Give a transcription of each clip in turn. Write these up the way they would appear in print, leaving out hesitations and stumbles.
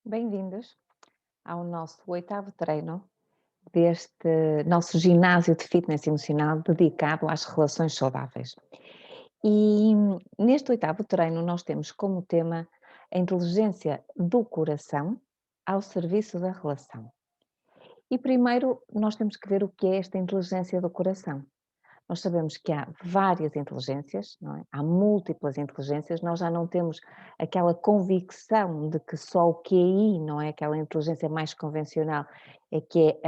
Bem-vindos ao nosso oitavo treino deste nosso ginásio de fitness emocional dedicado às relações saudáveis. E neste oitavo treino nós temos como tema a inteligência do coração ao serviço da relação. E primeiro nós temos que ver o que é esta inteligência do coração. Nós sabemos que há várias inteligências, não é? Há múltiplas inteligências, nós já não temos aquela convicção de que só o QI, não é? Aquela inteligência mais convencional, é que é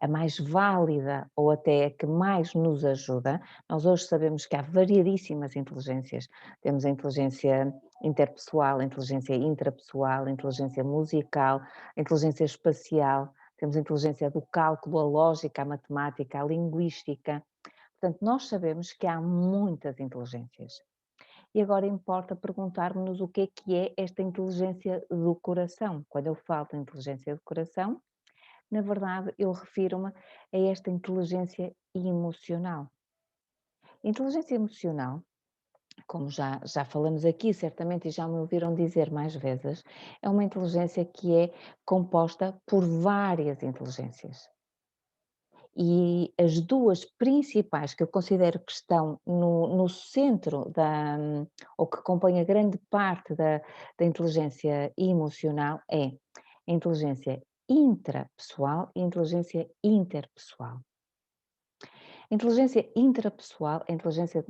a mais válida ou até a que mais nos ajuda. Nós hoje sabemos que há variadíssimas inteligências. Temos a inteligência interpessoal, a inteligência intrapessoal, a inteligência musical, a inteligência espacial, temos a inteligência do cálculo, a lógica, a matemática, a linguística. Portanto, nós sabemos que há muitas inteligências. E agora importa perguntarmos o que é esta inteligência do coração. Quando eu falo de inteligência do coração, na verdade eu refiro-me a esta inteligência emocional. Inteligência emocional, como já falamos aqui certamente e já me ouviram dizer mais vezes, é uma inteligência que é composta por várias inteligências. E as duas principais que eu considero que estão no centro ou que compõem a grande parte da inteligência emocional é a inteligência intrapessoal e a inteligência interpessoal. A inteligência intrapessoal é a inteligência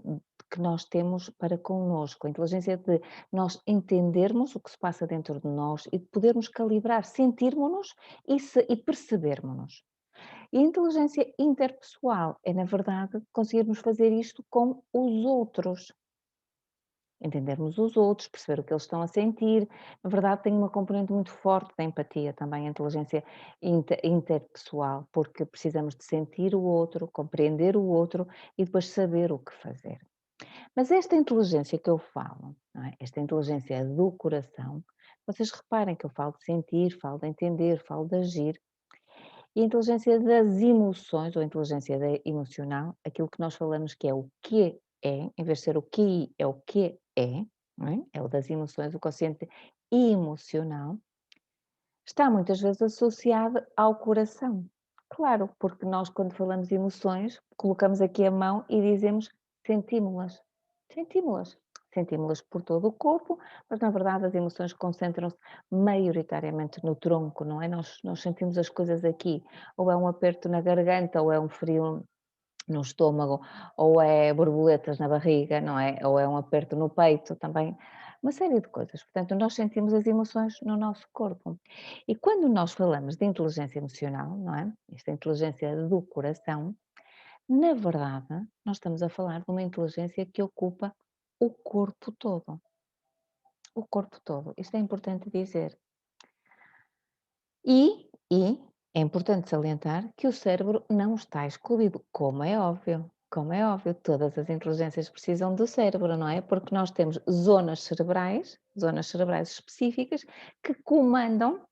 que nós temos para connosco, a inteligência de nós entendermos o que se passa dentro de nós e de podermos calibrar, sentirmos-nos e percebermos-nos. E a inteligência interpessoal é, na verdade, conseguirmos fazer isto com os outros. Entendermos os outros, perceber o que eles estão a sentir. Na verdade, tem uma componente muito forte da empatia também, a inteligência interpessoal, porque precisamos de sentir o outro, compreender o outro e depois saber o que fazer. Mas esta inteligência que eu falo, não é? Esta inteligência do coração, vocês reparem que eu falo de sentir, falo de entender, falo de agir. E a inteligência das emoções, ou a inteligência emocional, aquilo que nós falamos que é o que é, em vez de ser o que é o que é, não é? É o das emoções, o consciente emocional, está muitas vezes associado ao coração. Claro, porque nós quando falamos de emoções, colocamos aqui a mão e dizemos sentimos-las. Sentimos-las. Sentimos-las por todo o corpo, mas na verdade as emoções concentram-se maioritariamente no tronco, não é? Nós sentimos as coisas aqui, ou é um aperto na garganta, ou é um frio no estômago, ou é borboletas na barriga, não é? Ou é um aperto no peito também, uma série de coisas. Portanto, nós sentimos as emoções no nosso corpo. E quando nós falamos de inteligência emocional, não é? Esta inteligência do coração, na verdade, nós estamos a falar de uma inteligência que ocupa o corpo todo. O corpo todo. Isto é importante dizer. E é importante salientar que o cérebro não está excluído, como é óbvio, todas as inteligências precisam do cérebro, não é? Porque nós temos zonas cerebrais específicas que comandam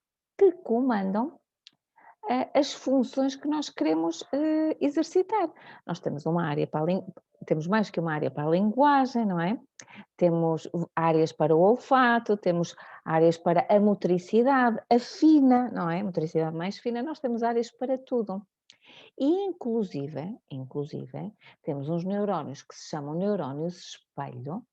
as funções que nós queremos exercitar. Nós temos uma área para temos mais que uma área para a linguagem, não é? Temos áreas para o olfato, temos áreas para a motricidade, a fina, não é? A motricidade mais fina, nós temos áreas para tudo. E inclusive, temos uns neurónios que se chamam neurónios espelho,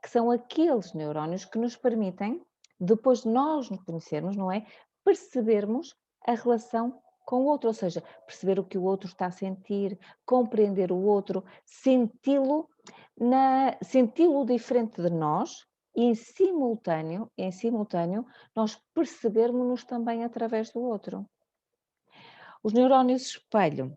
que são aqueles neurónios que nos permitem, depois de nós nos conhecermos, não é? Percebermos a relação com o outro, ou seja, perceber o que o outro está a sentir, compreender o outro, senti-lo diferente de nós e em simultâneo, nós percebermos-nos também através do outro. Os neurónios espelho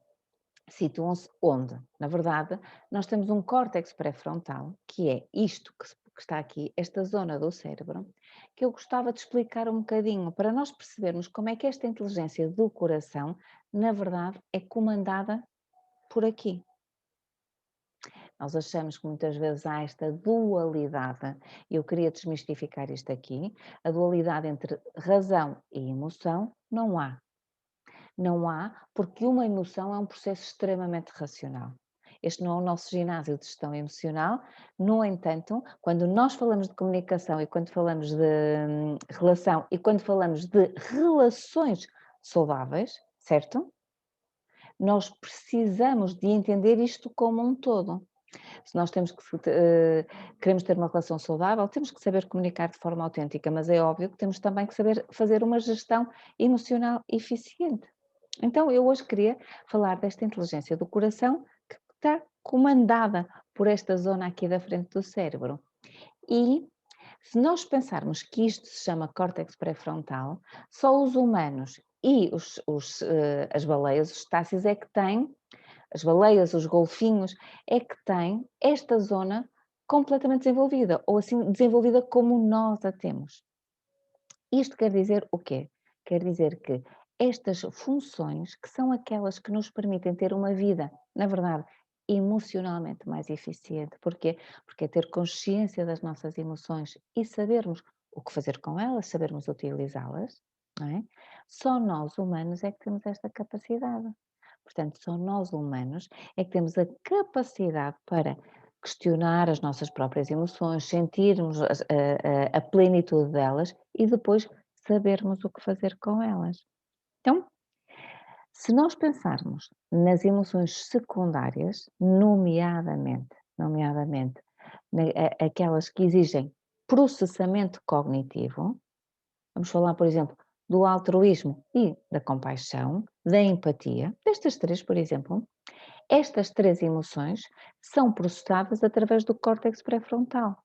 situam-se onde? Na verdade, nós temos um córtex pré-frontal, que é isto que está aqui, esta zona do cérebro, que eu gostava de explicar um bocadinho, para nós percebermos como é que esta inteligência do coração, na verdade, é comandada por aqui. Nós achamos que muitas vezes há esta dualidade, e eu queria desmistificar isto aqui, a dualidade entre razão e emoção, não há. Não há, porque uma emoção é um processo extremamente racional. este não é o nosso ginásio de gestão emocional. No entanto, quando nós falamos de comunicação e quando falamos de relação e quando falamos de relações saudáveis, certo? Nós precisamos de entender isto como um todo. Se nós queremos ter uma relação saudável, temos que saber comunicar de forma autêntica, mas é óbvio que temos também que saber fazer uma gestão emocional eficiente. Então, eu hoje queria falar desta inteligência do coração que está comandada por esta zona aqui da frente do cérebro. E se nós pensarmos que isto se chama córtex pré-frontal, só os humanos e as baleias, os cetáceos, é que têm, as baleias, os golfinhos, é que têm esta zona completamente desenvolvida, ou assim desenvolvida como nós a temos. Isto quer dizer o quê? Quer dizer que estas funções, que são aquelas que nos permitem ter uma vida, na verdade, emocionalmente mais eficiente. Porquê? Porque é ter consciência das nossas emoções e sabermos o que fazer com elas, sabermos utilizá-las, não é? Só nós humanos é que temos esta capacidade. Portanto, só nós humanos é que temos a capacidade para questionar as nossas próprias emoções, sentirmos a plenitude delas e depois sabermos o que fazer com elas. Então, se nós pensarmos nas emoções secundárias, nomeadamente aquelas que exigem processamento cognitivo, vamos falar, por exemplo, do altruísmo e da compaixão, da empatia, destas três, por exemplo, estas três emoções são processadas através do córtex pré-frontal.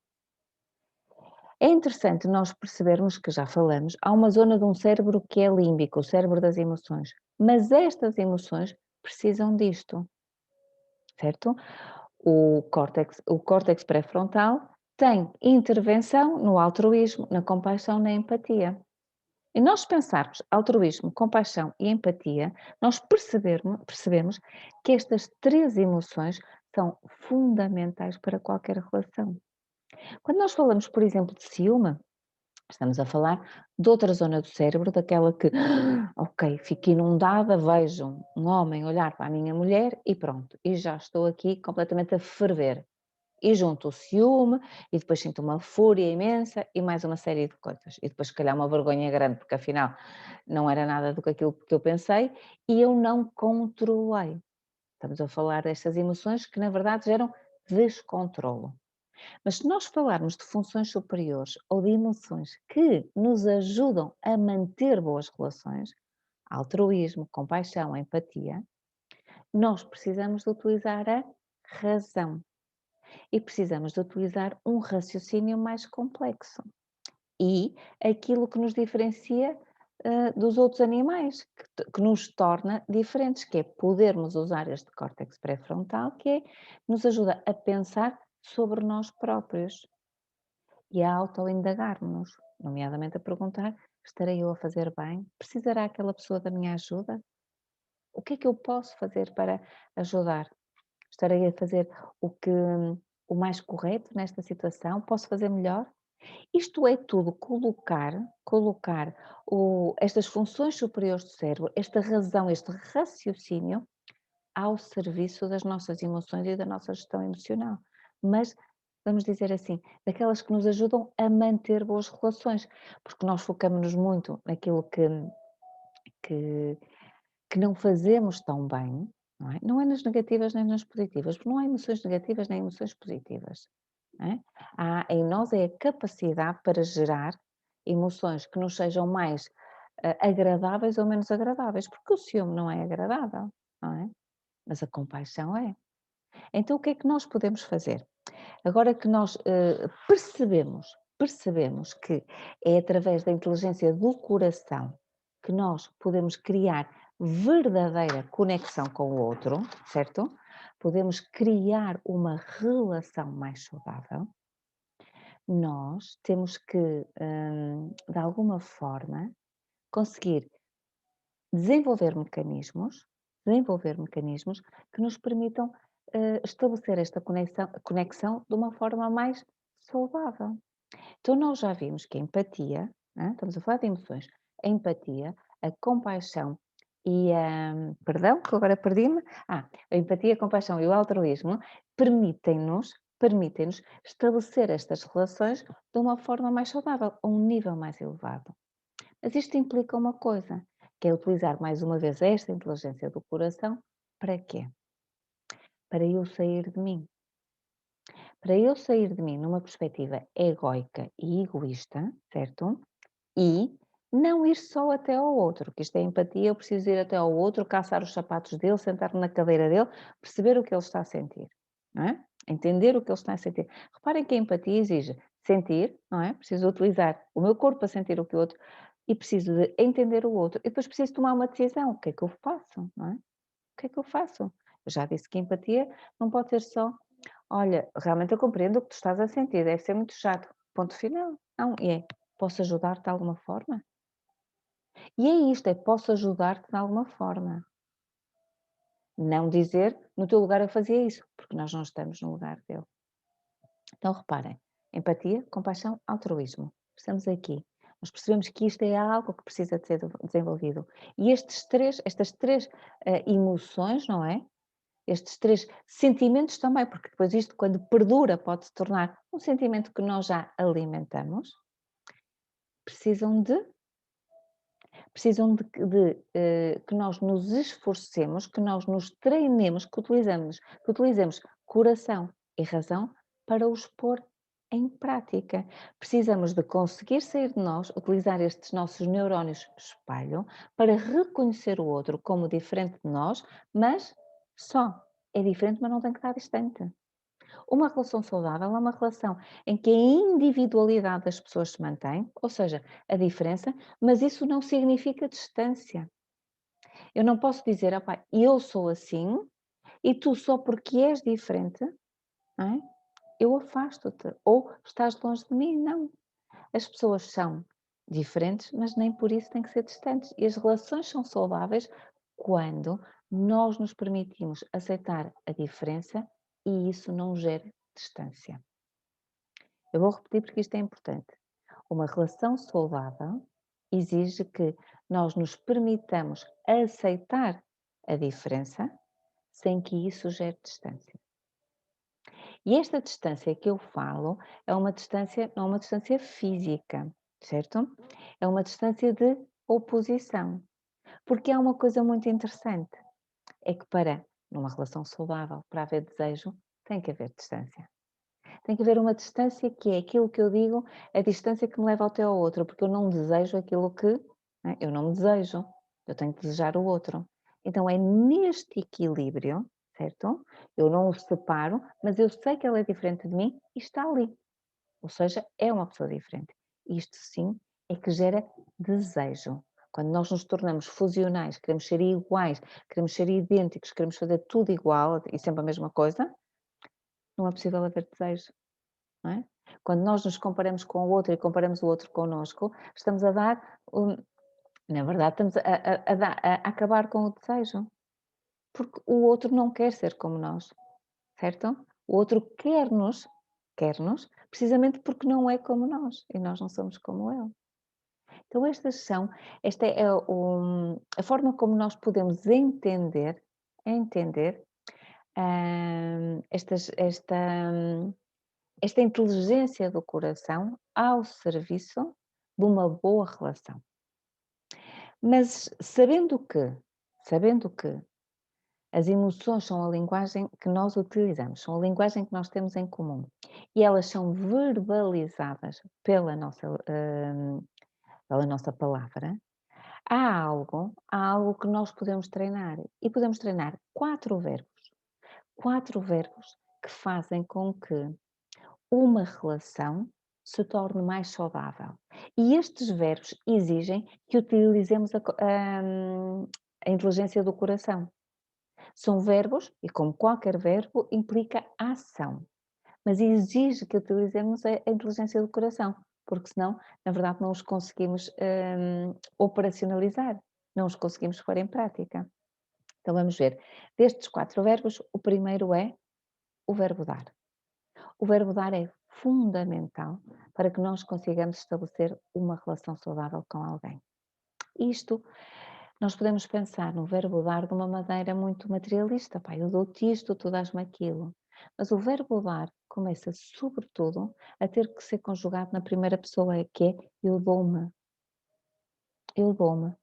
É interessante nós percebermos que já falamos, há uma zona de um cérebro que é límbico, o cérebro das emoções, mas estas emoções precisam disto, certo? O córtex pré-frontal tem intervenção no altruísmo, na compaixão, na empatia. E nós pensarmos altruísmo, compaixão e empatia, nós percebemos que estas três emoções são fundamentais para qualquer relação. Quando nós falamos, por exemplo, de ciúme, estamos a falar de outra zona do cérebro, daquela que, ok, fico inundada, vejo um homem olhar para a minha mulher e pronto, e já estou aqui completamente a ferver. E junto o ciúme, e depois sinto uma fúria imensa e mais uma série de coisas. E depois, se calhar, uma vergonha grande, porque afinal não era nada do que aquilo que eu pensei e eu não controlei. Estamos a falar destas emoções que, na verdade, geram descontrolo. Mas se nós falarmos de funções superiores ou de emoções que nos ajudam a manter boas relações, altruísmo, compaixão, empatia, nós precisamos de utilizar a razão e precisamos de utilizar um raciocínio mais complexo. E aquilo que nos diferencia dos outros animais, que nos torna diferentes, que é podermos usar este córtex pré-frontal, nos ajuda a pensar sobre nós próprios e a auto-indagarmos, nomeadamente a perguntar: estarei eu a fazer bem? Precisará aquela pessoa da minha ajuda? O que é que eu posso fazer para ajudar? Estarei a fazer o mais correto nesta situação? Posso fazer melhor? Isto é tudo colocar estas funções superiores do cérebro, esta razão, este raciocínio, ao serviço das nossas emoções e da nossa gestão emocional. Mas, vamos dizer assim, daquelas que nos ajudam a manter boas relações, porque nós focamos-nos muito naquilo que, que não fazemos tão bem, não é? Não é nas negativas nem nas positivas, porque não há emoções negativas nem emoções positivas. Não é? Em nós é a capacidade para gerar emoções que nos sejam mais agradáveis ou menos agradáveis, porque o ciúme não é agradável, não é? Mas a compaixão é. Então o que é que nós podemos fazer? Agora que nós percebemos que é através da inteligência do coração que nós podemos criar verdadeira conexão com o outro, certo? Podemos criar uma relação mais saudável. Nós temos que, de alguma forma, conseguir desenvolver mecanismos que nos permitam estabelecer esta conexão de uma forma mais saudável. Então, nós já vimos que a empatia, né, estamos a falar de emoções, a empatia, a compaixão perdão, que agora perdi-me. A empatia, a compaixão e o altruísmo permitem-nos estabelecer estas relações de uma forma mais saudável, a um nível mais elevado. Mas isto implica uma coisa, que é utilizar mais uma vez esta inteligência do coração. Para quê? Para eu sair de mim. Para eu sair de mim numa perspectiva egoica e egoísta, certo? E não ir só até ao outro, que isto é empatia, eu preciso ir até ao outro, calçar os sapatos dele, sentar na cadeira dele, perceber o que ele está a sentir, não é? Entender o que ele está a sentir. Reparem que a empatia exige sentir, não é? Preciso utilizar o meu corpo para sentir o que o outro e preciso de entender o outro. E depois preciso tomar uma decisão. O que é que eu faço, não é? O que é que eu faço? Eu já disse que a empatia não pode ser só, olha, realmente eu compreendo o que tu estás a sentir, deve ser muito chato. Ponto final. Não, posso ajudar-te de alguma forma? E é isto, posso ajudar-te de alguma forma. Não dizer, no teu lugar eu fazia isso, porque nós não estamos no lugar dele. Então reparem, empatia, compaixão, altruísmo. Estamos aqui. Nós percebemos que isto é algo que precisa de ser desenvolvido. E estas três emoções, não é? Estes três sentimentos também, porque depois isto, quando perdura, pode se tornar um sentimento que nós já alimentamos, precisam de que nós nos esforcemos, que nós nos treinemos, que utilizemos coração e razão para os pôr em prática. Precisamos de conseguir sair de nós, utilizar estes nossos neurónios espelho para reconhecer o outro como diferente de nós, mas só é diferente, mas não tem que estar distante. Uma relação saudável é uma relação em que a individualidade das pessoas se mantém, ou seja, a diferença, mas isso não significa distância. Eu não posso dizer, opá, eu sou assim e tu só porque és diferente, não é? Eu afasto-te ou estás longe de mim. Não. As pessoas são diferentes, mas nem por isso têm que ser distantes. E as relações são saudáveis quando nós nos permitimos aceitar a diferença e isso não gera distância. Eu vou repetir porque isto é importante. Uma relação saudável exige que nós nos permitamos aceitar a diferença sem que isso gere distância. E esta distância que eu falo é uma distância, não é uma distância física, certo? É uma distância de oposição. Porque há uma coisa muito interessante, é que numa relação saudável, para haver desejo, tem que haver distância. Tem que haver uma distância que é aquilo que eu digo, a distância que me leva até ao outro, porque eu não desejo aquilo que, eu não me desejo, eu tenho que desejar o outro. Então é neste equilíbrio, certo? Eu não o separo, mas eu sei que ela é diferente de mim e está ali. Ou seja, é uma pessoa diferente. Isto sim é que gera desejo. Quando nós nos tornamos fusionais, queremos ser iguais, queremos ser idênticos, queremos fazer tudo igual e sempre a mesma coisa, não é possível haver desejo. Não é? Quando nós nos comparamos com o outro e comparamos o outro connosco, estamos a dar, na verdade, estamos a acabar com o desejo, porque o outro não quer ser como nós, certo? O outro quer-nos, precisamente porque não é como nós e nós não somos como ele. Então, esta é a forma como nós podemos entender esta inteligência do coração ao serviço de uma boa relação. Mas sabendo que as emoções são a linguagem que nós utilizamos, são a linguagem que nós temos em comum e elas são verbalizadas pela nossa palavra, há algo que nós podemos treinar e podemos treinar quatro verbos que fazem com que uma relação se torne mais saudável. E estes verbos exigem que utilizemos a inteligência do coração. São verbos, e como qualquer verbo, implica ação, mas exige que utilizemos a inteligência do coração, porque senão, na verdade, não os conseguimos operacionalizar, não os conseguimos pôr em prática. Então vamos ver. Destes quatro verbos, o primeiro é o verbo dar. O verbo dar é fundamental para que nós consigamos estabelecer uma relação saudável com alguém. Isto Nós podemos pensar no verbo dar de uma maneira muito materialista, pá, eu dou-te isto, tu dás-me aquilo. Mas o verbo dar começa, sobretudo, a ter que ser conjugado na primeira pessoa, que é eu dou-me, eu dou-me.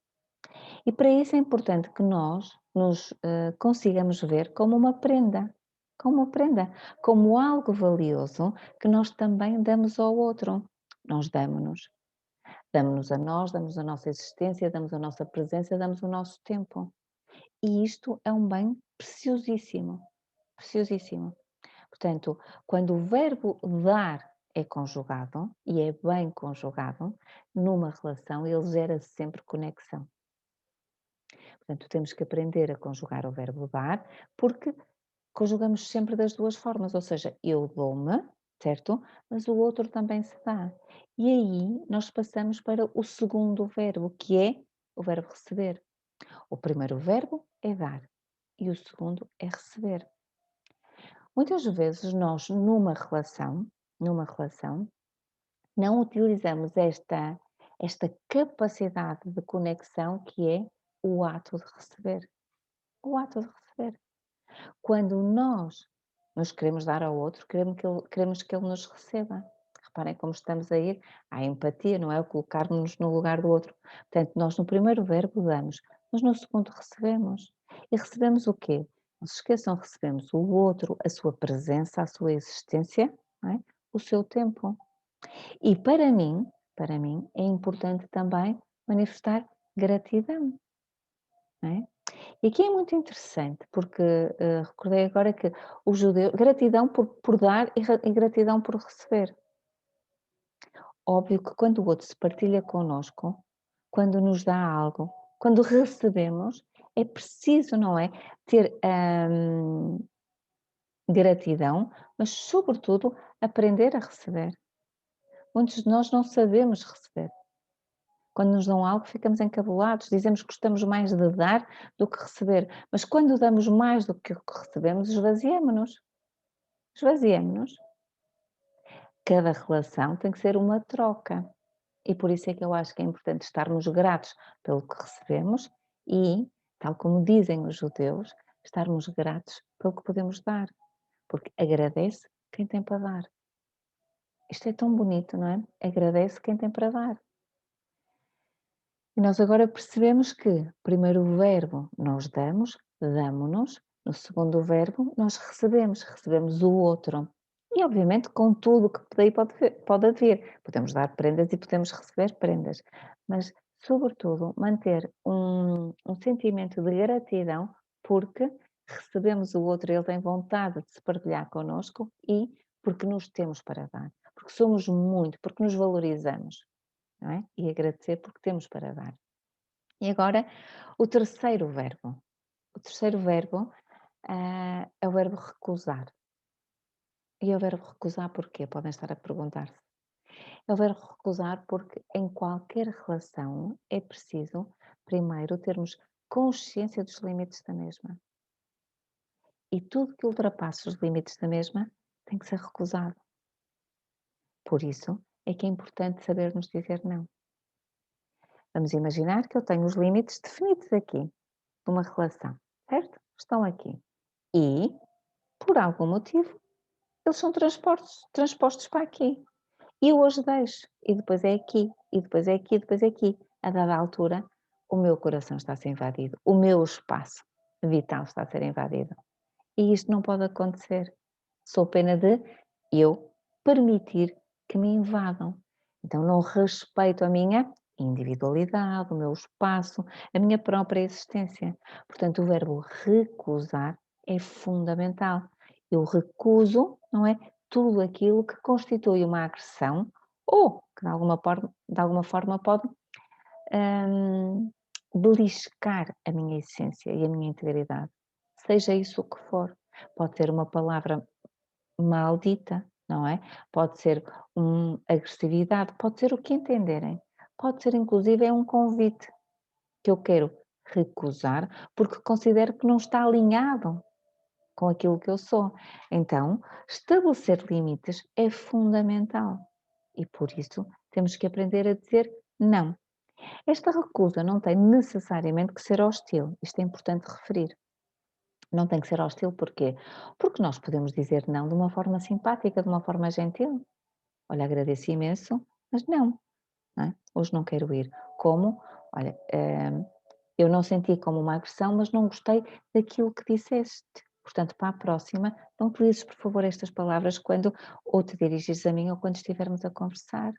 E para isso é importante que nós nos consigamos ver como uma prenda, como algo valioso que nós também damos ao outro. Nós damos-nos. Damos-nos a nós, damos a nossa existência, damos a nossa presença, damos o nosso tempo. E isto é um bem preciosíssimo, preciosíssimo. Portanto, quando o verbo dar é conjugado, e é bem conjugado, numa relação ele gera sempre conexão. Portanto, temos que aprender a conjugar o verbo dar, porque conjugamos sempre das duas formas, ou seja, eu dou-me, certo? Mas o outro também se dá. E aí nós passamos para o segundo verbo, que é o verbo receber. O primeiro verbo é dar e o segundo é receber. Muitas vezes nós, numa relação, não utilizamos esta capacidade de conexão que é o ato de receber. O ato de receber. Quando nós nos queremos dar ao outro, queremos que ele nos receba. Reparem como estamos a ir à empatia, não é? O colocar-nos no lugar do outro. Portanto, nós no primeiro verbo damos, mas no segundo recebemos. E recebemos o quê? Não se esqueçam, recebemos o outro, a sua presença, a sua existência, não é? O seu tempo. E para mim, é importante também manifestar gratidão, não é? E aqui é muito interessante, porque recordei agora que o judeu, gratidão por dar e gratidão por receber. Óbvio que quando o outro se partilha connosco, quando nos dá algo, quando recebemos, é preciso, não é? Ter gratidão, mas sobretudo aprender a receber. Muitos de nós não sabemos receber. Quando nos dão algo, ficamos encabulados, dizemos que gostamos mais de dar do que receber, mas quando damos mais do que o que recebemos, esvaziamo-nos. Esvaziamo-nos. Cada relação tem que ser uma troca. E por isso é que eu acho que é importante estarmos gratos pelo que recebemos e, tal como dizem os judeus, estarmos gratos pelo que podemos dar. Porque agradece quem tem para dar. Isto é tão bonito, não é? Agradece quem tem para dar. E nós agora percebemos que, primeiro o verbo nós damos, damo-nos, no segundo verbo nós recebemos o outro. E obviamente com tudo o que daí pode haver. Podemos dar prendas e podemos receber prendas, mas sobretudo manter um sentimento de gratidão porque recebemos o outro, ele tem vontade de se partilhar connosco e porque nos temos para dar, porque somos muito, porque nos valorizamos. Não é? E agradecer porque temos para dar. E agora o terceiro verbo. O terceiro verbo é o verbo recusar. E é o verbo recusar porquê? Podem estar a perguntar-se. É o verbo recusar porque em qualquer relação é preciso, primeiro, termos consciência dos limites da mesma. E tudo que ultrapasse os limites da mesma tem que ser recusado. Por isso é que é importante sabermos dizer não. Vamos imaginar que eu tenho os limites definidos aqui, de uma relação, certo? Estão aqui. E, por algum motivo, eles são transpostos para aqui. E eu hoje deixo. E depois é aqui, e depois é aqui, e depois é aqui. A dada altura, o meu coração está a ser invadido. O meu espaço vital está a ser invadido. E isto não pode acontecer. Sou pena de eu permitir que me invadam. Então não respeito a minha individualidade, o meu espaço, a minha própria existência. Portanto, o verbo recusar é fundamental. Eu recuso, não é? Tudo aquilo que constitui uma agressão ou que de alguma forma pode beliscar a minha essência e a minha integridade. Seja isso o que for. Pode ser uma palavra maldita, não é? Pode ser agressividade, pode ser o que entenderem. Pode ser inclusive um convite que eu quero recusar porque considero que não está alinhado com aquilo que eu sou. Então, estabelecer limites é fundamental e por isso temos que aprender a dizer não. Esta recusa não tem necessariamente que ser hostil, isto é importante referir. Não tem que ser hostil, porquê? Porque nós podemos dizer não de uma forma simpática, de uma forma gentil. Olha, agradeço imenso, mas não é? Hoje não quero ir. Como? Olha, eu não senti como uma agressão, mas não gostei daquilo que disseste. Portanto, para a próxima, não utilizes, por favor, estas palavras quando ou te dirigires a mim ou quando estivermos a conversar,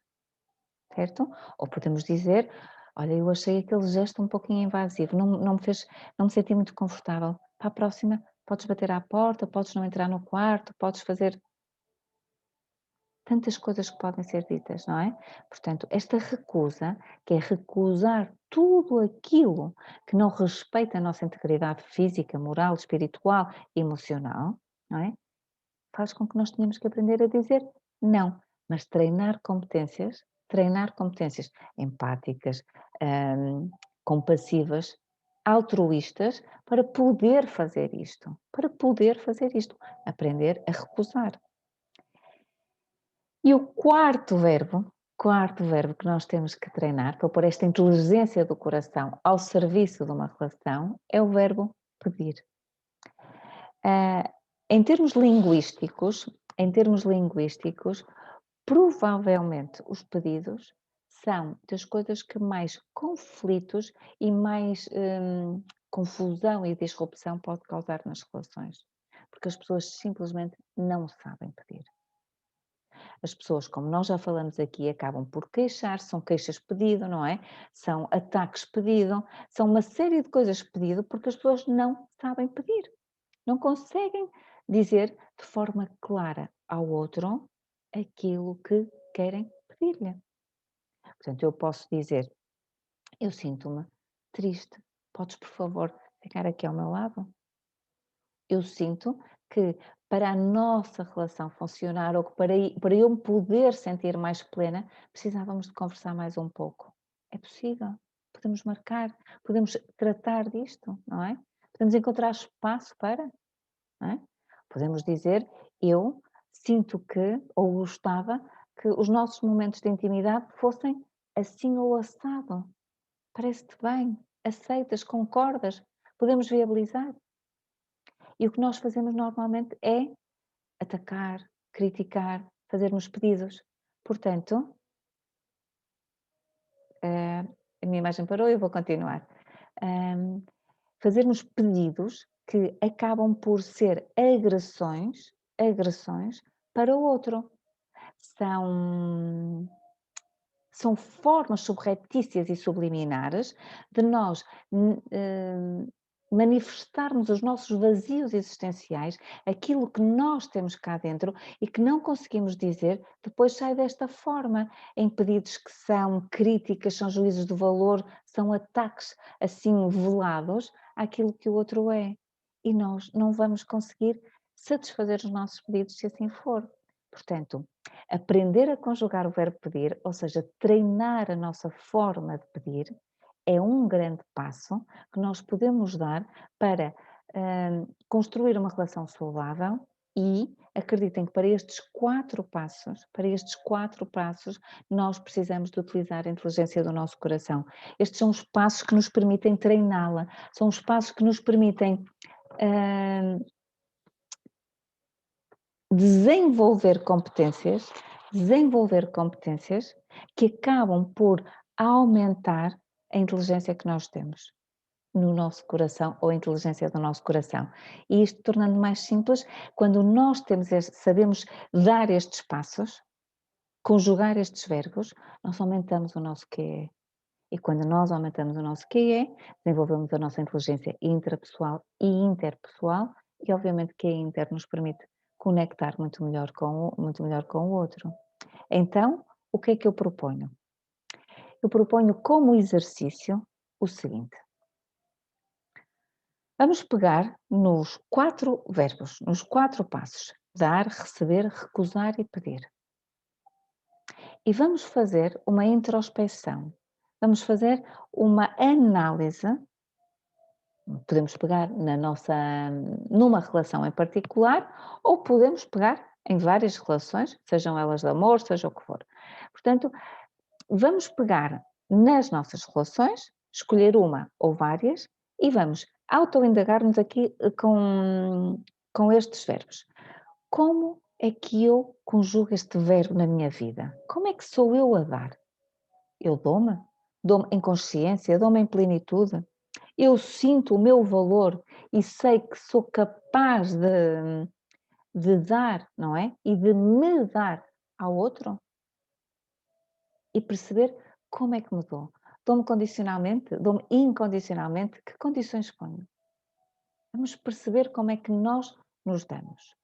certo? Ou podemos dizer, olha, eu achei aquele gesto um pouquinho invasivo, não me senti muito confortável. Para a próxima, podes bater à porta, podes não entrar no quarto, podes fazer tantas coisas que podem ser ditas, não é? Portanto, esta recusa, que é recusar tudo aquilo que não respeita a nossa integridade física, moral, espiritual, emocional, não é? Faz com que nós tenhamos que aprender a dizer não, mas treinar competências empáticas, hum, compassivas, altruístas, para poder fazer isto, aprender a recusar. E o quarto verbo que nós temos que treinar para pôr esta inteligência do coração ao serviço de uma relação é o verbo pedir. Ah, em termos linguísticos, provavelmente os pedidos são das coisas que mais conflitos e mais confusão e disrupção pode causar nas relações, porque as pessoas simplesmente não sabem pedir. As pessoas, como nós já falamos aqui, acabam por queixar, são queixas pedido, não é? São ataques pedido, são uma série de coisas pedido porque as pessoas não sabem pedir. Não conseguem dizer de forma clara ao outro aquilo que querem pedir-lhe. Portanto, eu posso dizer, eu sinto-me triste, podes por favor ficar aqui ao meu lado? Eu sinto que para a nossa relação funcionar ou que para eu me poder sentir mais plena, precisávamos de conversar mais um pouco. É possível, podemos marcar, podemos tratar disto, não é? Podemos encontrar espaço para, não é? Podemos dizer, eu sinto que, ou gostava, que os nossos momentos de intimidade fossem assim ou assado. Parece-te bem? Aceitas? Concordas? Podemos viabilizar? E o que nós fazemos normalmente é atacar, criticar, fazermos pedidos. Portanto, a minha imagem parou, eu vou continuar. Fazermos pedidos que acabam por ser agressões para o outro. São formas subreptícias e subliminares de nós manifestarmos os nossos vazios existenciais, aquilo que nós temos cá dentro e que não conseguimos dizer, depois sai desta forma, em pedidos que são críticas, são juízos de valor, são ataques assim velados àquilo que o outro é. E nós não vamos conseguir satisfazer os nossos pedidos se assim for. Portanto, aprender a conjugar o verbo pedir, ou seja, treinar a nossa forma de pedir, é um grande passo que nós podemos dar para construir uma relação saudável e acreditem que para estes quatro passos, nós precisamos de utilizar a inteligência do nosso coração. Estes são os passos que nos permitem treiná-la, são os passos que nos permitem desenvolver competências que acabam por aumentar a inteligência que nós temos no nosso coração ou a inteligência do nosso coração. E isto tornando mais simples, quando nós sabemos dar estes passos, conjugar estes verbos, nós aumentamos o nosso QE. E quando nós aumentamos o nosso QE, desenvolvemos a nossa inteligência intrapessoal e interpessoal e obviamente que a inter nos permite conectar muito melhor com o outro. Então, o que é que eu proponho? Eu proponho como exercício o seguinte. Vamos pegar nos 4 verbos, nos 4 passos: dar, receber, recusar e pedir. E vamos fazer uma introspeção. Vamos fazer uma análise. Podemos pegar numa relação em particular ou podemos pegar em várias relações, sejam elas de amor, seja o que for. Portanto, vamos pegar nas nossas relações, escolher uma ou várias e vamos autoindagar-nos aqui com estes verbos. Como é que eu conjugo este verbo na minha vida? Como é que sou eu a dar? Eu dou-me? Dou-me em consciência? Dou-me em plenitude? Eu sinto o meu valor e sei que sou capaz de dar, não é? E de me dar ao outro? E perceber como é que me dou. Dou-me condicionalmente? Dou-me incondicionalmente? Que condições ponho? Vamos perceber como é que nós nos damos.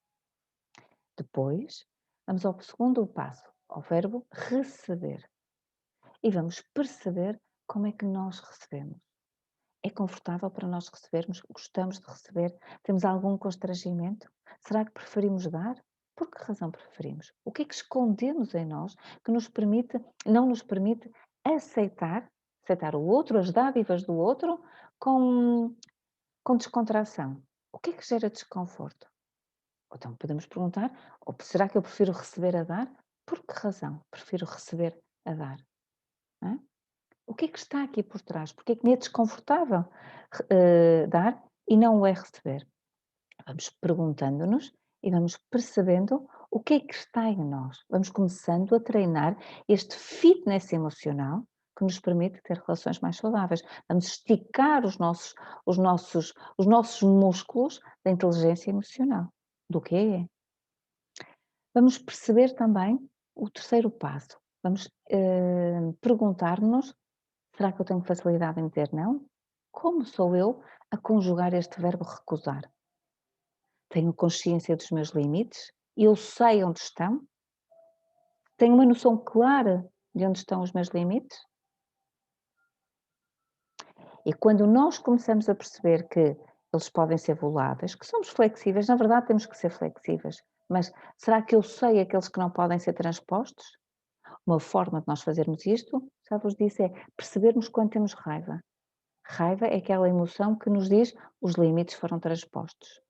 Depois, vamos ao segundo passo, ao verbo receber. E vamos perceber como é que nós recebemos. É confortável para nós recebermos? Gostamos de receber? Temos algum constrangimento? Será que preferimos dar? Por que razão preferimos? O que é que escondemos em nós que não nos permite aceitar o outro, as dádivas do outro, com, com descontração? O que é que gera desconforto? Ou então podemos perguntar, ou será que eu prefiro receber a dar? Por que razão prefiro receber a dar? Não é? O que é que está aqui por trás? Porque é que me é desconfortável dar e não o é receber? Vamos perguntando-nos e vamos percebendo o que é que está em nós. Vamos começando a treinar este fitness emocional que nos permite ter relações mais saudáveis. Vamos esticar os nossos músculos da inteligência emocional. Do que é? Vamos perceber também o terceiro passo. Vamos perguntar-nos: será que eu tenho facilidade em dizer não? Como sou eu a conjugar este verbo recusar? Tenho consciência dos meus limites? Eu sei onde estão? Tenho uma noção clara de onde estão os meus limites? E quando nós começamos a perceber que eles podem ser voláteis, que somos flexíveis, na verdade temos que ser flexíveis, mas será que eu sei aqueles que não podem ser transpostos? Uma forma de nós fazermos isto, já vos disse, é percebermos quando temos raiva. Raiva é aquela emoção que nos diz os limites foram transpostos.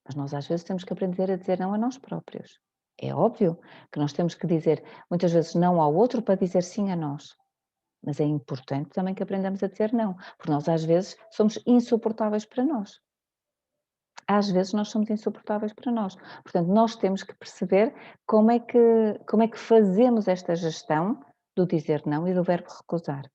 Mas nós às vezes temos que aprender a dizer não a nós próprios. É óbvio que nós temos que dizer muitas vezes não ao outro para dizer sim a nós. Mas é importante também que aprendamos a dizer não, porque nós às vezes somos insuportáveis para nós. Às vezes nós somos insuportáveis para nós. Portanto, nós temos que perceber como é que fazemos esta gestão do dizer não e do verbo recusar.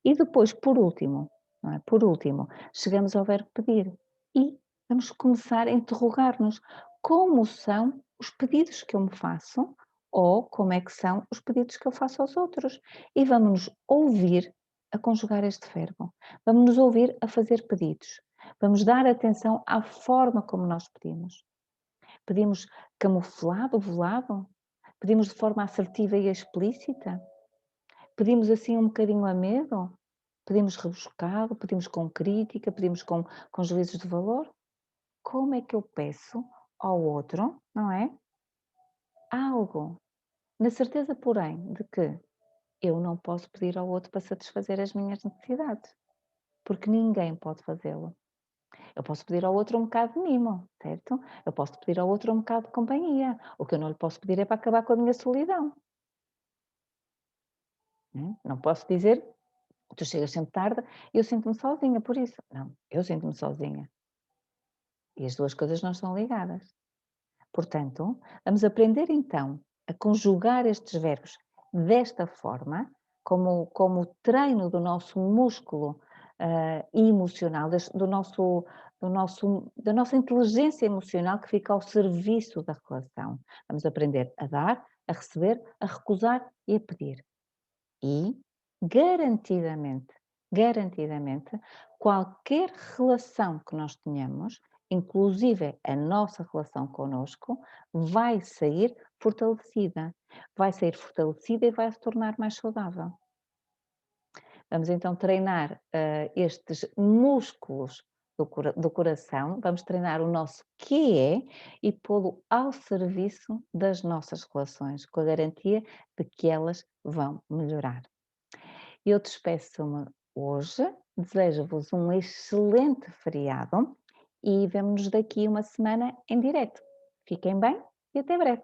E depois, por último, não é? Por último, chegamos ao verbo pedir e vamos começar a interrogar-nos como são os pedidos que eu me faço ou como é que são os pedidos que eu faço aos outros. E vamos nos ouvir a conjugar este verbo. Vamos nos ouvir a fazer pedidos. Vamos dar atenção à forma como nós pedimos. Pedimos camuflado, velado? Pedimos de forma assertiva e explícita? Pedimos assim um bocadinho a medo? Pedimos rebuscado, pedimos com crítica, pedimos com juízos de valor? Como é que eu peço ao outro, não é? Algo, na certeza, porém, de que eu não posso pedir ao outro para satisfazer as minhas necessidades, porque ninguém pode fazê-lo. Eu posso pedir ao outro um bocado de mimo, certo? Eu posso pedir ao outro um bocado de companhia. O que eu não lhe posso pedir é para acabar com a minha solidão. Não posso dizer, tu chegas sempre tarde e eu sinto-me sozinha por isso. Não, eu sinto-me sozinha. E as duas coisas não estão ligadas. Portanto, vamos aprender então a conjugar estes verbos desta forma, como treino do nosso músculo emocional, da nossa inteligência emocional que fica ao serviço da relação. Vamos aprender a dar, a receber, a recusar e a pedir. E, garantidamente, qualquer relação que nós tenhamos, inclusive a nossa relação connosco, vai sair fortalecida. Vai sair fortalecida e vai se tornar mais saudável. Vamos então treinar estes músculos do coração, vamos treinar o nosso que é e pô-lo ao serviço das nossas relações, com a garantia de que elas vão melhorar. Eu despeço-me hoje, desejo-vos um excelente feriado e vemo-nos daqui uma semana em direto. Fiquem bem e até breve.